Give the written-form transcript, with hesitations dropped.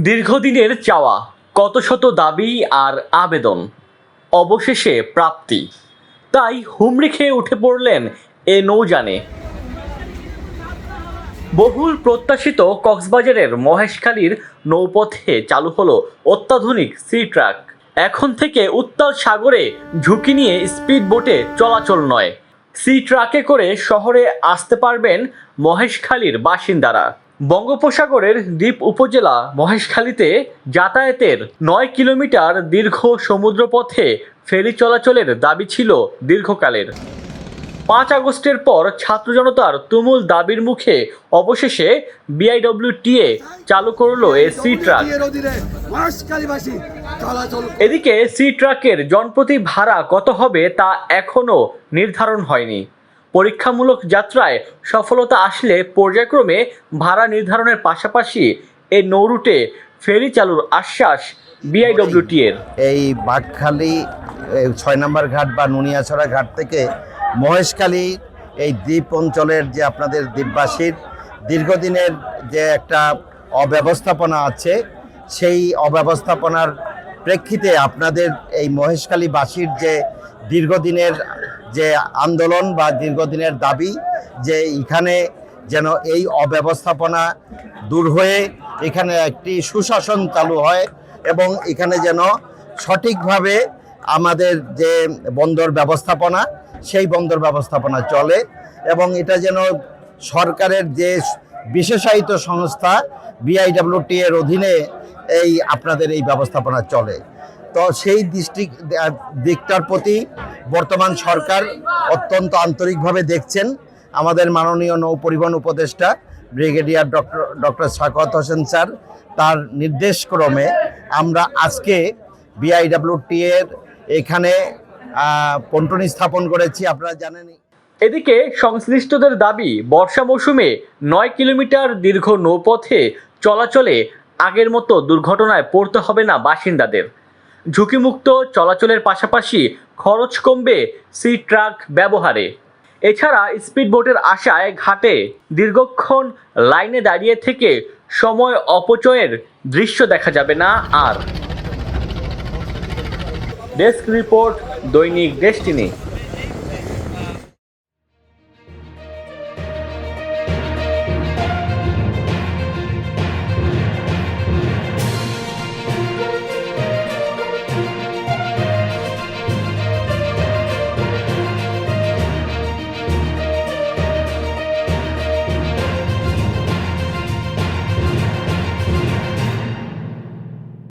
দীর্ঘদিনের চাওয়া, কত শত দাবি আর আবেদন, অবশেষে প্রাপ্তি। তাই হুমড়ি খেয়ে উঠে পড়লেন এ নৌযানে। বহুল প্রত্যাশিত কক্সবাজারের মহেশখালীর নৌপথে চালু হলো অত্যাধুনিক সি ট্রাক। এখন থেকে উত্তাল সাগরে ঝুঁকি নিয়ে স্পিড বোটে চলাচল নয়, সি ট্রাকে করে শহরে আসতে পারবেন মহেশখালীর বাসিন্দারা। বঙ্গোপসাগরের দ্বীপ উপজেলা মহেশখালীতে যাতায়াতের ৯ কিলোমিটার দীর্ঘ সমুদ্রপথে ফেরি চলাচলের দাবি ছিল দীর্ঘকালের। ৫ আগস্টের পর ছাত্র জনতার তুমুল দাবির মুখে অবশেষে বিআইডব্লিউটিএ চালু করলো এ সি ট্রাক। এদিকে সি ট্রাকের জনপ্রতি ভাড়া কত হবে তা এখনও নির্ধারণ হয়নি। পরীক্ষামূলক যাত্রায় সফলতা আসলে পর্যায়ক্রমে ভাড়া নির্ধারণের পাশাপাশি এই নৌরুটে ফেরি চালুর আশ্বাস বিআইডব্লিউটিএর। এই বাঘখালী ৬ নম্বর ঘাট বা নুনিয়াছড়া ঘাট থেকে মহেশখালী এই দ্বীপ অঞ্চলের যে আপনাদের দ্বীপবাসীর দীর্ঘদিনের যে একটা অব্যবস্থাপনা আছে, সেই অব্যবস্থাপনার প্রেক্ষিতে আপনাদের এই মহেশখালীবাসীর যে দীর্ঘদিনের যে আন্দোলন বা দীর্ঘদিনের দাবি, যে এখানে যেন এই অব্যবস্থাপনা দূর হয়ে এখানে একটি সুশাসন চালু হয় এবং এখানে যেন সঠিকভাবে আমাদের যে বন্দর ব্যবস্থাপনা, সেই বন্দর ব্যবস্থাপনা চলে এবং এটা যেন সরকারের যে বিশেষায়িত সংস্থা বিআইডব্লিউটি এর অধীনে এই আপনাদের এই ব্যবস্থাপনা চলে। তো সেই দিকটার প্রতি বর্তমান সরকার অত্যন্ত আন্তরিকভাবে দেখছেন। আমাদের মাননীয় নৌ পরিবহন উপদেষ্টা brigadier doctor Sakhawat Hossain sir, তার নির্দেশক্রমে আমরা আজকে বিআইডব্লিউটি এর এখানে পন্টুনি স্থাপন করেছি, আপনারা জানেনই। এদিকে সংশ্লিষ্টদের দাবি, বর্ষা মৌসুমে ৯ কিলোমিটার দীর্ঘ নৌপথে চলাচলে আগের মতো দুর্ঘটনায় পড়তে হবে না বাসিন্দাদের। ঝুঁকিমুক্ত চলাচলের পাশাপাশি খরচ কমবে সি ট্রাক ব্যবহারে। এছাড়া স্পিড বোটের আশায় ঘাটে দীর্ঘক্ষণ লাইনে দাঁড়িয়ে থেকে সময় অপচয়ের দৃশ্য দেখা যাবে না আর। ডেস্ক রিপোর্ট, দৈনিক ডেস্টিনি।